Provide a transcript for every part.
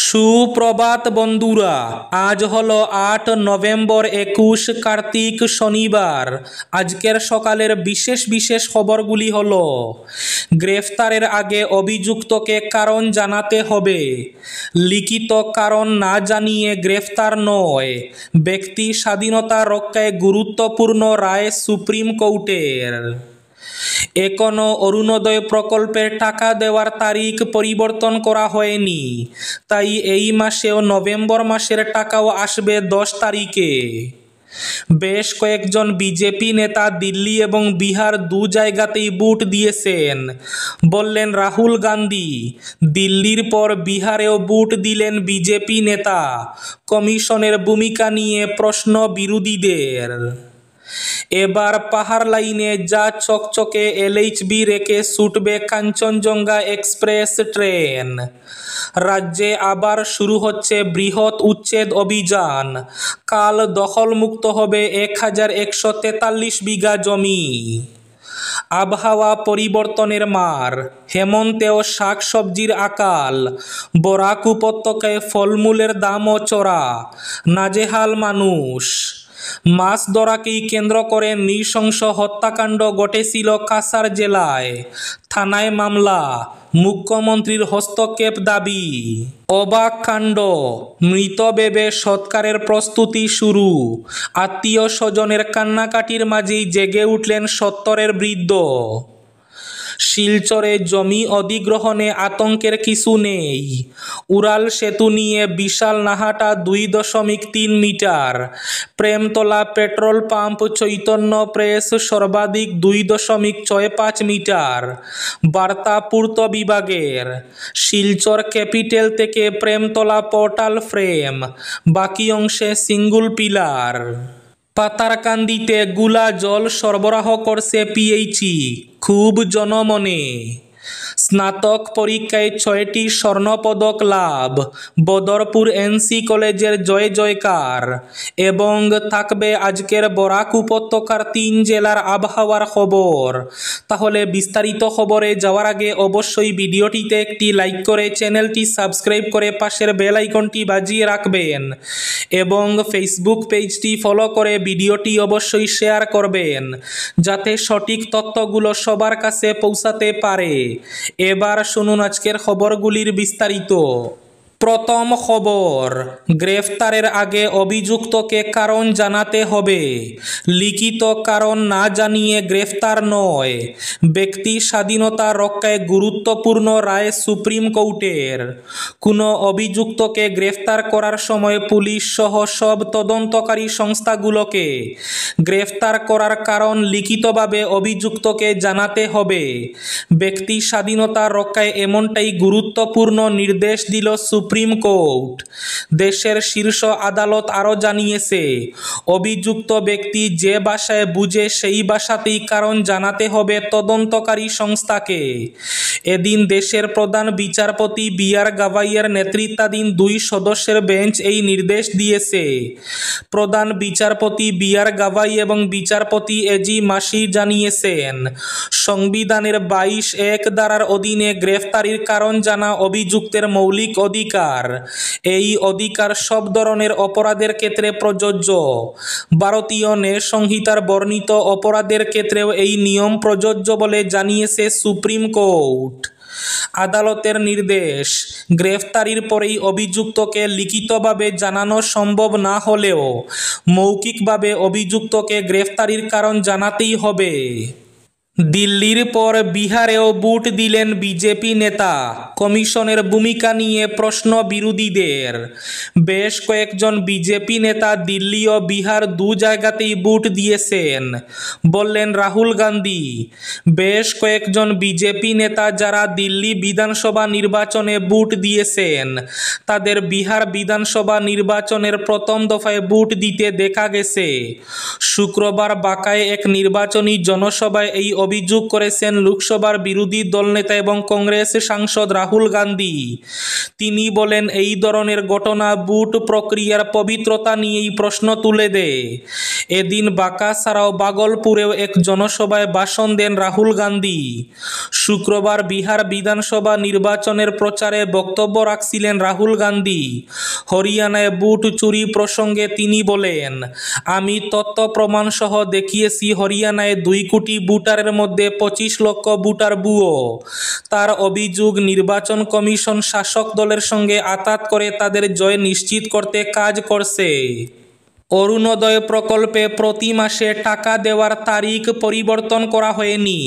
সুপ্রভাত বন্ধুরা, আজ হলো ৮ নভেম্বর ২১ কার্তিক শনিবার। আজকের সকালের বিশেষ বিশেষ খবরগুলি হলো: গ্রেফতারের আগে অভিযুক্তকে কারণ জানাতে হবে, লিখিত কারণ না জানিয়ে গ্রেফতার নয়, ব্যক্তি স্বাধীনতা রক্ষায় গুরুত্বপূর্ণ রায় সুপ্রিম কোর্টের। এখনও অরুণোদয় প্রকল্পের টাকা দেওয়ার তারিখ পরিবর্তন করা হয়নি, তাই এই মাসেও নভেম্বর মাসের টাকাও আসবে 10 তারিখে। বেশ কয়েকজন বিজেপি নেতা দিল্লি এবং বিহার দু জায়গাতেই ভোট দিয়েছেন, বললেন রাহুল গান্ধী। দিল্লির পর বিহারেও ভোট দিলেন বিজেপি নেতা। কমিশনের ভূমিকা নিয়ে প্রশ্ন বিরোধীদের। এবার পাহাড় লাইনে যা চকচকে এলএইচবি রেখে ছুটবে কাঞ্চনজঙ্ঘা এক্সপ্রেস ট্রেন। রাজ্যে আবার শুরু হচ্ছে বৃহৎ উচ্ছেদ অভিযান। কাল দখলমুক্ত হবে ১,১৪৩ বিঘা জমি। আবহাওয়া পরিবর্তনের মার, হেমন্তেও শাকসবজির আকাল। বরাক উপত্যকায় ফলমূলের দামও চড়া, নাজেহাল মানুষ। মাছ ধরাকেই কেন্দ্র করে নৃশংস হত্যাকাণ্ড ঘটেছিল কাছাড় জেলায়। থানায় মামলা, মুখ্যমন্ত্রীর হস্তক্ষেপ দাবি। অবাক কাণ্ড, মৃত ভেবে সৎকারের প্রস্তুতি শুরু। আত্মীয় স্বজনের কান্নাকাটির মাঝেই জেগে উঠলেন ৭০-এর বৃদ্ধ। শিলচরে জমি অধিগ্রহণে আতঙ্কের কিছু নেই। উড়াল সেতু নিয়ে বিশাল নাহাটা ২.৩ metre. Premtala petrol pump Chaitanya press সর্বাধিক ২.৬৫ মিটার। বার্তা পূর্ত বিভাগের। শিলচর ক্যাপিটাল থেকে প্রেমতলা পোর্টাল ফ্রেম, বাকি অংশে সিঙ্গুল পিলার। পাতারকান্দিতে গুলা জল সরবরাহ করছে পিএইচই, খুব জনমনে। স্নাতক পরীক্ষায় ৬টি স্বর্ণপদক লাভ, বদরপুর এনসি কলেজের জয় জয়কার। এবং থাকবে আজকের বরাক উপত্যকার ৩ জেলার আবহাওয়ার খবর। তাহলে বিস্তারিত খবরে যাওয়ার আগে অবশ্যই ভিডিওটিতে একটি লাইক করে চ্যানেলটি সাবস্ক্রাইব করে পাশের বেল আইকনটি বাজিয়ে রাখবেন এবং ফেসবুক পেজটি ফলো করে ভিডিওটি অবশ্যই শেয়ার করবেন, যাতে সঠিক তথ্যগুলো সবার কাছে পৌঁছাতে পারে। এবার শুনুন আজকের খবরগুলির বিস্তারিত। প্রথম খবর, গ্রেফতারের আগে অভিযুক্তকে কারণ জানাতে হবে, লিখিত কারণ না জানিয়ে গ্রেফতার নয়, ব্যক্তি স্বাধীনতা রক্ষায় গুরুত্বপূর্ণ রায় সুপ্রিম কোর্টের। কোনো অভিযুক্তকে গ্রেফতার করার সময় পুলিশ সহ সব তদন্তকারী সংস্থাগুলোকে গ্রেফতার করার কারণ লিখিতভাবে অভিযুক্তকে জানাতে হবে। ব্যক্তি স্বাধীনতা রক্ষায় এমনটাই গুরুত্বপূর্ণ নির্দেশ দিল সুপ্রিম কোর্ট। দেশের শীর্ষ আদালত আরও জানিয়েছে, অভিযুক্ত ব্যক্তি যে ভাষায় বুঝে সেই ভাষাতেই কারণ জানাতে হবে তদন্তকারী সংস্থাকে। এদিন দেশের প্রধান বিচারপতি বি.আর. গাভাইয়ের নেতৃত্বাধীন ২ সদস্যের বেঞ্চ এই নির্দেশ দিয়েছে। প্রধান বিচারপতি বি.আর. গাভাই এবং বিচারপতি এজি মাসি জানিয়েছেন, সংবিধানের ২২(১) ধারার অধীনে গ্রেফতারির কারণ জানা অভিযুক্তের মৌলিক অধিকার। এই অধিকার সব ধরনের অপরাধের ক্ষেত্রে প্রযোজ্য। ভারতীয় ন্যায় সংহিতার বর্ণিত অপরাধের ক্ষেত্রেও এই নিয়ম প্রযোজ্য বলে জানিয়েছে সুপ্রিম কোর্ট। আদালতের নির্দেশ, গ্রেফতারির পরেই অভিযুক্তকে লিখিতভাবে জানানো সম্ভব না হলেও মৌখিকভাবে অভিযুক্তকে গ্রেফতারির কারণ জানাতেই হবে। দিল্লির পর বিহারেও ভোট দিলেন বিজেপি নেতা। কমিশনের ভূমিকা নিয়ে প্রশ্ন বিরোধীদের। বেশ কয়েকজন বিজেপি নেতা দিল্লি ও বিহার দু জায়গাতেই ভোট দিয়েছেন, বললেন রাহুল গান্ধী। বেশ কয়েকজন বিজেপি নেতা যারা দিল্লি বিধানসভা নির্বাচনে ভোট দিয়েছেন, তাদের বিহার বিধানসভা নির্বাচনের প্রথম দফায় ভোট দিতে দেখা গেছে। শুক্রবার বাঁকায় এক নির্বাচনী জনসভায় এই অভিযোগ করেছেন লোকসভার বিরোধী দলনেতা এবং কংগ্রেস সাংসদ রাহুল গান্ধী। তিনি বলেন, এই ধরনের ঘটনা ভোট প্রক্রিয়ার পবিত্রতা নিয়েই প্রশ্ন তুলে দেয়। এদিন বাঁকা ছাড়াও বাগলপুরেও এক জনসভায় ভাষণ দেন রাহুল গান্ধী। শুক্রবার বিহার বিধানসভা নির্বাচনের প্রচারে বক্তব্য রাখছিলেন রাহুল গান্ধী। হরিয়ানায় বুট চুরি প্রসঙ্গে তিনি বলেন, আমি তথ্য প্রমাণ সহ দেখিয়েছি হরিয়ানায় 2 কোটি ভোটারের মধ্যে 25 লক্ষ ভোটার ভুয়ো। তার অভিযোগ, নির্বাচন কমিশন শাসক দলের সঙ্গে আঁতাত করে তাদের জয় নিশ্চিত করতে কাজ করছে। অরুণোদয় প্রকল্পে প্রতি মাসে টাকা দেওয়ার তারিখ পরিবর্তন করা হয়নি।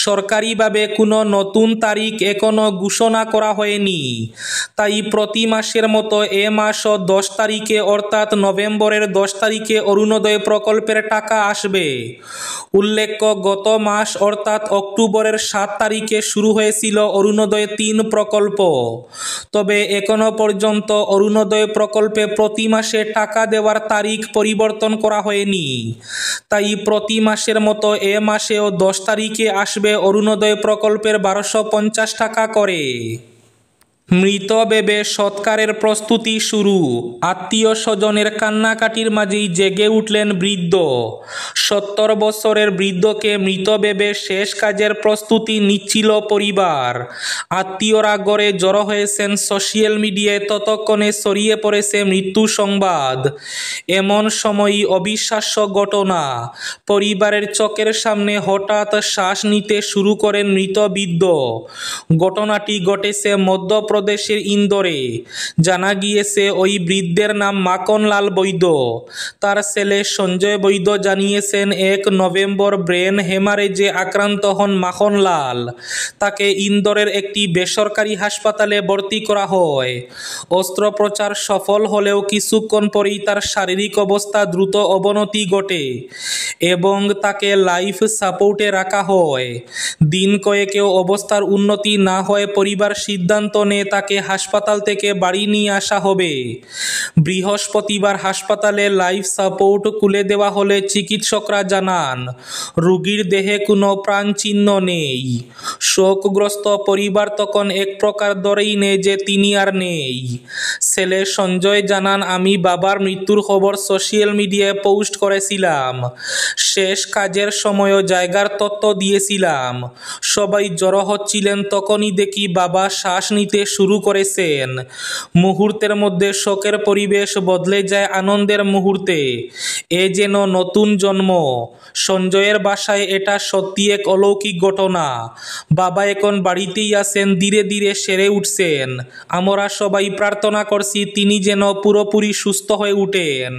সরকারিভাবে কোনো নতুন তারিখ এখনো ঘোষণা করা হয়নি। তাই প্রতি মাসের মতো এ মাসও 10 তারিখে অর্থাৎ নভেম্বরের 10 তারিখে অরুণোদয় প্রকল্পের টাকা আসবে। উল্লেখ্য, গত মাস অর্থাৎ অক্টোবরের 7 তারিখে শুরু হয়েছিল অরুণোদয় 3 প্রকল্প। তবে এখনো পর্যন্ত অরুণোদয় প্রকল্পে প্রতি মাসে টাকা দেওয়ার তারিখ পরিবর্তন করা হয়নি। তাই প্রতি মাসের মতো এ মাসেও 10 তারিখে আসবে অরুণোদয় প্রকল্পের 1250 টাকা করে। মৃত ভেবে সৎকারের প্রস্তুতি শুরু। আত্মীয় স্বজনের কান্নাকাটির মাঝেই জেগে উঠলেন বৃদ্ধ। 70 বছরের বৃদ্ধকে মৃত ভেবে শেষ কাজের প্রস্তুতি নিচ্ছিল পরিবার। আত্মীয়রা গড়ে জড়ো হয়েছেন সোশ্যাল মিডিয়ায়, ততক্ষণে ছড়িয়ে পড়েছে মৃত্যু সংবাদ। এমন সময়ই অবিশ্বাস্য ঘটনা। পরিবারের চোখের সামনে হঠাৎ শ্বাস নিতে শুরু করেন মৃত বৃদ্ধ। ঘটনাটি ঘটেছে মধ্যপ্রদেশের ইন্দোরে। জানা গিয়েছে ওই বৃদ্ধের নাম মাখনলাল বৈদ্য। তার ছেলে সঞ্জয় বৈদ্য জানিয়েছেন, 1 নভেম্বর ব্রেন হেমারেজে আক্রান্ত হন মাখনলাল। তাকে ইন্দোরের একটি বেসরকারি হাসপাতালে ভর্তি করা হয়। অস্ত্রোপচার সফল হলেও কিছুক্ষণ পরেই তার শারীরিক অবস্থা দ্রুত অবনতি ঘটে এবং তাকে লাইফ সাপোর্টে রাখা হয়। দিন কয়েকেও অবস্থার উন্নতি না হয় পরিবার সিদ্ধান্ত নেয় তাকে হাসপাতাল থেকে বাড়ি নিয়ে আসা হবে। বৃহস্পতিবার হাসপাতালে লাইফ সাপোর্ট খুলে দেওয়া হলে চিকিৎসকরা জানান, রোগীর দেহে কোনো প্রাণচিহ্ন নেই। শোকগ্রস্ত পরিবার তখন এক প্রকার ধরেই নেয় যে তিনি আর নেই। ছেলে সঞ্জয় জানান, আমি বাবার মৃত্যুর খবর সোশ্যাল মিডিয়ায় পোস্ট করেছিলাম। শেষ কাজের সময়ও জায়গার তথ্য দিয়েছিলাম। সবাই জড়ো হচ্ছিলেন, তখনই দেখি বাবা শ্বাস নিতে শুরু করেছেন। মুহূর্তের মধ্যে শোকের পরিবেশ বদলে যায় আনন্দের মুহূর্তে। এ যেন নতুন জন্ম। সঞ্জয়ের বাসায় এটা সত্যি এক অলৌকিক ঘটনা। বাবা এখন বাড়িতেই আছেন, ধীরে ধীরে সেরে উঠছেন। আমরা সবাই প্রার্থনা করছি তিনি যেন পুরোপুরি সুস্থ হয়ে উঠেন।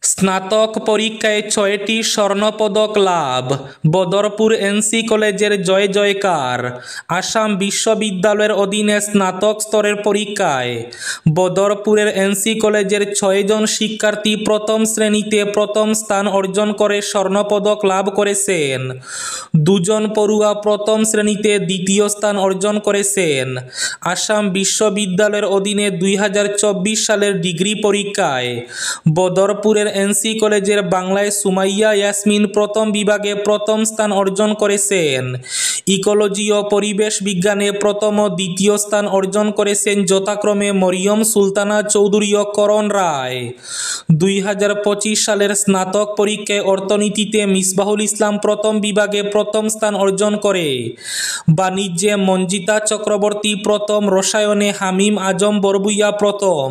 স্নাতক পরীক্ষায় 6টি স্বর্ণপদক লাভ। বদরপুর এনসি কলেজের জয় জয়কার। আসাম বিশ্ববিদ্যালয়ের অধীনে স্নাতক স্তরের পরীক্ষায় বদরপুরের এনসি কলেজের 6 জন শিক্ষার্থী প্রথম শ্রেণীতে প্রথম স্থান অর্জন করে স্বর্ণপদক লাভ করেছেন। 2 জন পড়ুয়া প্রথম শ্রেণীতে দ্বিতীয় স্থান অর্জন করেছেন। আসাম বিশ্ববিদ্যালয়ের অধীনে 2024 সালের ডিগ্রি পরীক্ষায় বদরপুরের এনসি কলেজের বাংলায় সুমাইয়া ইয়াসমিন প্রথম বিভাগে প্রথম স্থান অর্জন করেছেন। ইকোলজি ও পরিবেশ বিজ্ঞানে প্রথম ও দ্বিতীয় স্থান অর্জন করেছেন যথাক্রমে মরিয়ম সুলতানা চৌধুরী ও করণ রায়। 2025 সালের স্নাতক পরীক্ষায় অর্থনীতিতে মিসবাহুল ইসলাম প্রথম বিভাগে প্রথম স্থান অর্জন করে। বাণিজ্যে মঞ্জিতা চক্রবর্তী প্রথম, রসায়নে হামিম আজম বরবুইয়া প্রথম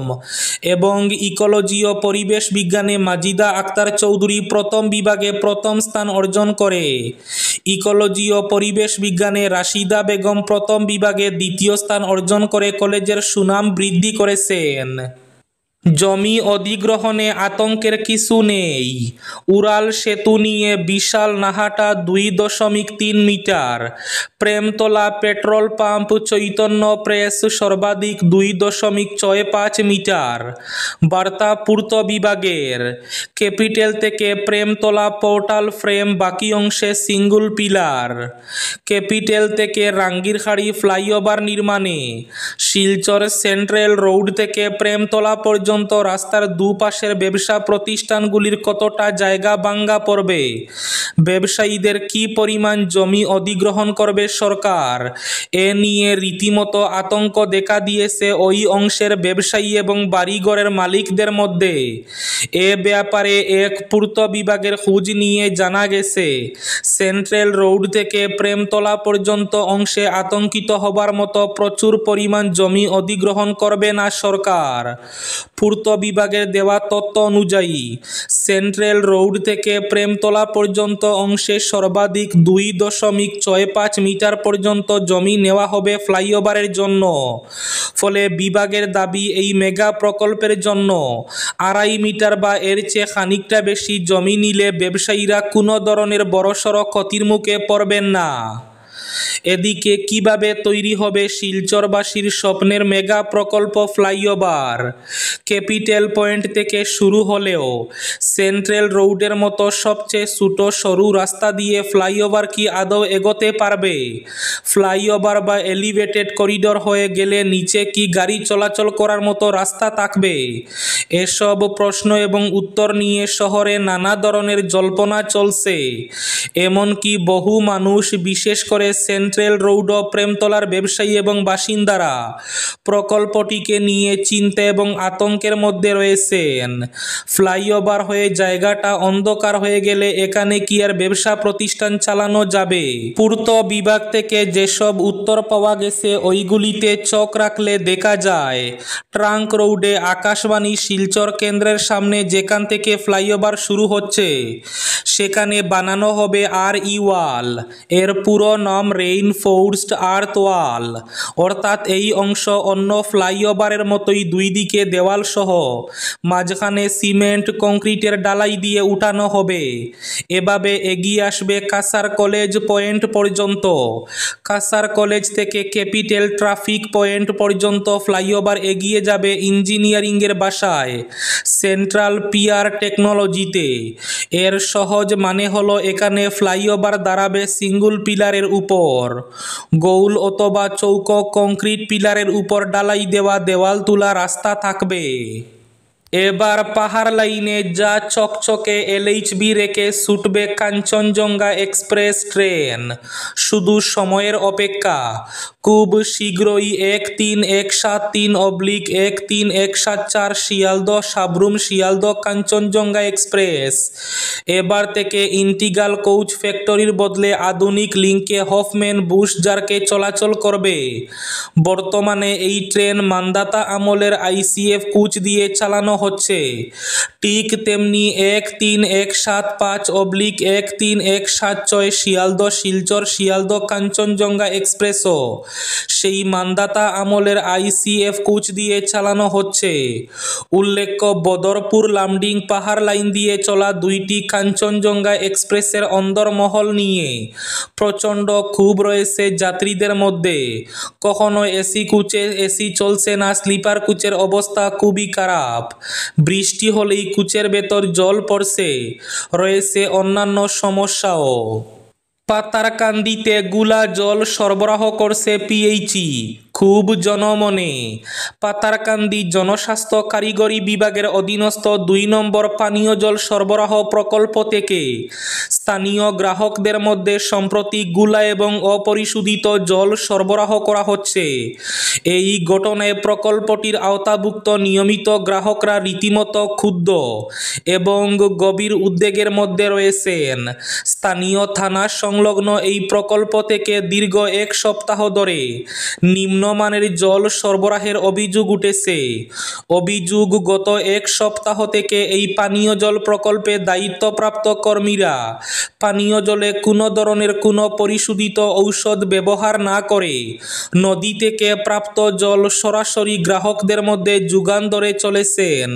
এবং ইকোলজি ও পরিবেশ বিজ্ঞানে মাজিদা আক্তার চৌধুরী প্রথম বিভাগে প্রথম স্থান অর্জন করে। ইকোলজি ও পরিবেশ বিজ্ঞানে রাশিদা বেগম প্রথম বিভাগে দ্বিতীয় স্থান অর্জন করে কলেজের সুনাম বৃদ্ধি করেছেন। জমি অধিগ্রহণে আতঙ্কের কিছু নেই। উড়াল সেতু নিয়ে Bishal Nahata 2.3 metre. Premtala petrol pump Chaitanya press সর্বাধিক 2.65 মিটার। বার্তা পূর্ত বিভাগের। ক্যাপিটাল থেকে প্রেমতলা পোর্টাল ফ্রেম, বাকি অংশে সিঙ্গল পিলার। ক্যাপিটাল থেকে রাঙ্গিরখাড়ি ফ্লাইওভার নির্মাণে। শিলচর সেন্ট্রাল রোড থেকে প্রেমতলা পর্যন্ত পর্যন্ত রাস্তার দুপাশের ব্যবসা প্রতিষ্ঠানগুলির কতটা জায়গা ভাঙা পড়বে, ব্যবসায়ীদের কী পরিমাণ জমি অধিগ্রহণ করবে সরকার, এ নিয়ে রীতিমতো আতঙ্ক দেখা দিয়েছে ওই অংশের ব্যবসায়ী এবং বাড়িঘরের মালিকদের মধ্যে। এ ব্যাপারে এক পূর্ত বিভাগের খোঁজ নিয়ে জানা গেছে, সেন্ট্রাল রোড থেকে প্রেমতলা পর্যন্ত অংশে আতঙ্কিত হবার মতো প্রচুর পরিমাণ জমি অধিগ্রহণ করবে না সরকার। পূর্ত বিভাগের দেওয়া তথ্য অনুযায়ী সেন্ট্রাল রোড থেকে প্রেমতলা পর্যন্ত অংশে সর্বাধিক 2.65 মিটার পর্যন্ত জমি নেওয়া হবে ফ্লাইওভারের জন্য। ফলে বিভাগের দাবি, এই মেগা প্রকল্পের জন্য 2.5 মিটার বা এর চেয়ে খানিকটা বেশি জমি নিলে ব্যবসায়ীরা কোনো ধরনের বড়সড় ক্ষতির মুখে পড়বেন না। এদিকে কিভাবে তৈরি হবে শিলচরবাসীর স্বপ্নের মেগা প্রকল্প ফ্লাইওভার? ক্যাপিটাল পয়েন্ট থেকে শুরু হলেও সেন্ট্রাল রোডের মতো সবচেয়ে ছোট সরু রাস্তা দিয়ে ফ্লাইওভার কি আদৌ এগোতে পারবে? ফ্লাইওভার বা এলিভেটেড করিডোর হয়ে গেলে নিচে কি গাড়ি চলাচল করার মতো রাস্তা থাকবে? এসব প্রশ্ন এবং উত্তর নিয়ে শহরে নানা ধরনের জল্পনা চলছে। এমনকি বহু মানুষ, বিশেষ করে সেন্ট্রাল রোড ও প্রেমতলার ব্যবসায়ী এবং বাসিন্দারা প্রকল্পটিকে নিয়ে চিন্তা এবং আতঙ্কের মধ্যে রয়েছেন। ফ্লাইওভার হয়ে জায়গাটা অন্ধকার হয়ে গেলে এখানে কি আর ব্যবসা প্রতিষ্ঠান চালানো যাবে? পূর্ত বিভাগ থেকে যেসব উত্তর পাওয়া গেছে ওইগুলিতে চোখ রাখলে দেখা যায়, ট্রাঙ্ক রোডে আকাশবাণী শিলচর কেন্দ্রের সামনে যেখান থেকে ফ্লাইওভার শুরু হচ্ছে সেখানে বানানো হবে RE ওয়াল। এর পুরো নাম রেইনফোর্সড আর্থ ওয়াল, অর্থাৎ এই অংশ অন্য ফ্লাইওভারের মতোই দুই দিকে দেওয়াল সহ মাঝখানে সিমেন্ট কংক্রিটের ডালাই দিয়ে উঠানো হবে। এভাবে এগিয়ে আসবে কাসার কলেজ পয়েন্ট পর্যন্ত। কাসার কলেজ থেকে ক্যাপিটাল ট্রাফিক পয়েন্ট পর্যন্ত ফ্লাইওভার এগিয়ে যাবে ইঞ্জিনিয়ারিংয়ের বাসায়, সেন্ট্রাল পিয়ার টেকনোলজিতে। এর সহজ মানে হলো এখানে ফ্লাইওভার দাঁড়াবে সিঙ্গল পিলারের উপর। গোল অথবা চৌকো কংক্রিট পিলারের উপর ডালাই দেওয়া দেওয়াল তোলা রাস্তা থাকবে। এবার পাহাড় লাইনে যা চকচকে LHB রেখে ছুটবে কাঞ্চনজঙ্ঘা এক্সপ্রেস ট্রেন। শুধু সময়ের অপেক্ষা। খুব শীঘ্রই 13173/13174 শিয়ালদহ সাব্রুম শিয়ালদহ কাঞ্চনজঙ্ঘা এক্সপ্রেস এবার থেকে ইন্টিগ্রাল কোচ ফ্যাক্টরির বদলে আধুনিক লিঙ্কে হফম্যান বুশ জারকে চলাচল করবে। বর্তমানে এই ট্রেন মান্দাতা আমলের ICF কোচ দিয়ে চালানো হচ্ছে। ঠিক তেমনি 13175/13176 শিয়ালদহ শিলচর শিয়ালদহ কাঞ্চনজঙ্ঘা এক্সপ্রেসও সেই মান্দাতা আমলের ICF কোচ দিয়ে চালানো হচ্ছে। উল্লেখ্য, বদরপুর লামডিং পাহাড় লাইন দিয়ে চলা দুইটি কাঞ্চনজঙ্ঘা এক্সপ্রেসের অন্দরমহল নিয়ে প্রচণ্ড ক্ষোভ রয়েছে যাত্রীদের মধ্যে। কখনো এসি কোচে এসি চলছে না, স্লিপার কোচের অবস্থা খুবই খারাপ, বৃষ্টি হলেই কোচের ভেতর জল পড়ছে, রয়েছে অন্যান্য সমস্যাও। পাতারকান্দিতে গুলা জল সরবরাহ করছে PHE, খুব জনমনে। পাতারকান্দি জনস্বাস্থ্য কারিগরি বিভাগের অধীনস্থ 2 নম্বর পানীয় জল সরবরাহ প্রকল্প থেকে স্থানীয় গ্রাহকদের মধ্যে সম্প্রতি গুলা এবং অপরিশোধিত জল সরবরাহ করা হচ্ছে। এই ঘটনায় প্রকল্পটির আওতাভুক্ত নিয়মিত গ্রাহকরা রীতিমতো ক্ষুব্ধ এবং গভীর উদ্বেগের মধ্যে রয়েছেন। স্থানীয় থানা সংলগ্ন এই প্রকল্প থেকে দীর্ঘ 1 সপ্তাহ ধরে নিম্নমানের জল সরবরাহের অভিযোগ উঠেছে। অভিযোগ, গত 1 সপ্তাহ থেকে এই পানীয় জল প্রকল্পে দায়িত্বপ্রাপ্ত কর্মীরা পানীয় জলে কোনো ধরনের কোনো পরিশোধিত ঔষধ ব্যবহার না করে নদী থেকে প্রাপ্ত জল সরাসরি গ্রাহকদের মধ্যে যোগান ধরে চলেছেন।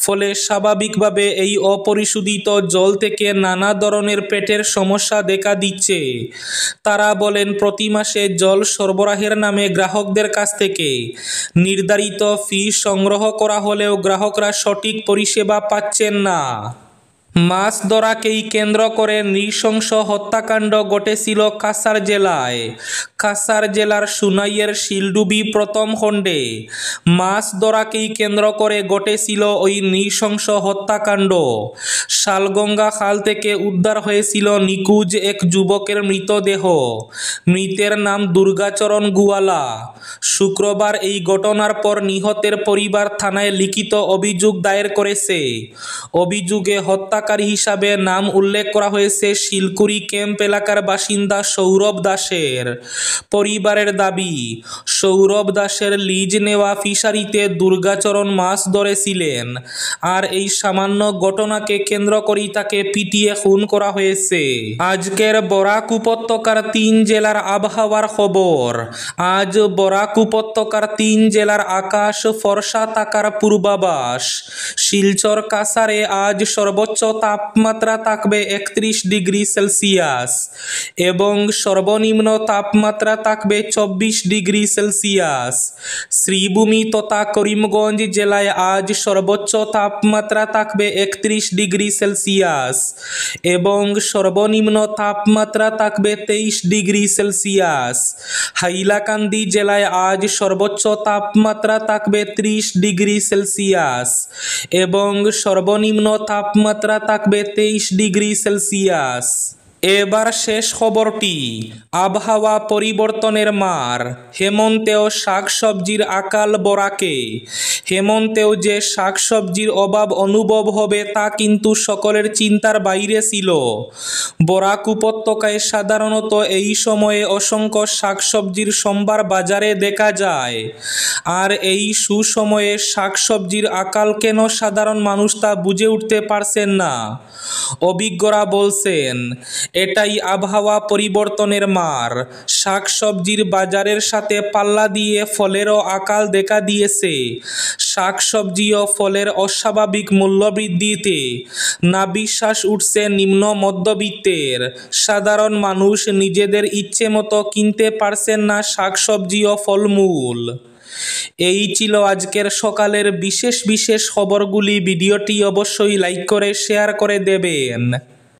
ফলে স্বাভাবিকভাবে এই অপরিশোধিত জল থেকে নানা ধরনের পেটের সমস্যা দেখা দিচ্ছে। তারা বলেন, প্রতি মাসে জল সরবরাহের নামে গ্রাহকদের কাছ থেকে নির্ধারিত ফি সংগ্রহ করা হলেও গ্রাহকরা সঠিক পরিষেবা পাচ্ছেন না। মাছ ধরাকেই কেন্দ্র করে নৃশংস হত্যাকাণ্ড ঘটেছিল কাছাড় জেলায়। কাছাড় জেলার সুনাইয়ের শিলডুবি প্রথম খণ্ডে মাছ ধরাকেই কেন্দ্র করে ঘটেছিল ওই নৃশংস হত্যাকাণ্ড। শালগঙ্গা খাল থেকে উদ্ধার হয়েছিল নিখোঁজ এক যুবকের মৃতদেহ। মৃতের নাম দুর্গাচরণ গুয়ালা। শুক্রবার এই ঘটনার পর নিহতের পরিবার থানায় লিখিত অভিযোগ দায়ের করেছে। অভিযোগে হত্যাকারী হিসাবে নাম উল্লেখ করা হয়েছে শিলকুড়ি ক্যাম্প এলাকার বাসিন্দা সৌরভ দাসের। পরিবারের দাবি, সৌরভ দাসের লিজ নেওয়া ফিশারিতে দুর্গাচরণ মাছ ধরেছিলেন, আর এই সামান্য ঘটনাকে কেন্দ্র করেই তাকে পিটিয়ে খুন করা হয়েছে। আজকের বরাক উপত্যকার 3 জেলার আবহাওয়ার খবর। আজ বরাক উপত্যকার 3 জেলার আকাশ ফর্সা থাকার পূর্বাভাস। শিলচর কাছাড়ে আজ সর্বোচ্চ তাপমাত্রা থাকবে 31 ডিগ্রি সেলসিয়াস এবং সর্বনিম্ন তাপমাত্রা থাকবে 24 ডিগ্রি সেলসিয়াস। শ্রীভূমি তথা করিমগঞ্জ জেলায় আজ সর্বোচ্চ তাপমাত্রা থাকবে 31 ডিগ্রি সেলসিয়াস এবং সর্বনিম্ন তাপমাত্রা থাকবে 23 ডিগ্রি সেলসিয়াস। হাইলাকান্দি জেলায় আজ সর্বোচ্চ তাপমাত্রা থাকবে 30 ডিগ্রি সেলসিয়াস এবং সর্বনিম্ন তাপমাত্রা থাকবে 23 ডিগ্রি সেলসিয়াস। এবার শেষ খবরটি, আবহাওয়া পরিবর্তনের মার। হেমন্তেও শাকসবজির আকাল বরাকে। হেমন্তেও যে শাকসবজির অভাব অনুভব হবে তা কিন্তু সকলের চিন্তার বাইরে ছিল। বরাক উপত্যকায় সাধারণত এই সময়ে অসংখ্য শাকসবজির সম্ভার বাজারে দেখা যায়। আর এই সুসময়ে শাকসবজির আকাল কেন সাধারণ মানুষ তা বুঝে উঠতে পারছেন না। অভিজ্ঞরা বলছেন এটাই আবহাওয়া পরিবর্তনের মার। শাকসবজির বাজারের সাথে পাল্লা দিয়ে ফলেরও আকাল দেখা দিয়েছে। শাকসবজি ও ফলের অস্বাভাবিক মূল্যবৃদ্ধিতে নাভিশ্বাস উঠছে নিম্ন মধ্যবিত্তের। সাধারণ মানুষ নিজেদের ইচ্ছে মতো কিনতে পারছেন না শাকসবজি ও ফলমূল। এই ছিল আজকের সকালের বিশেষ বিশেষ খবরগুলি। ভিডিওটি অবশ্যই লাইক করে শেয়ার করে দেবেন।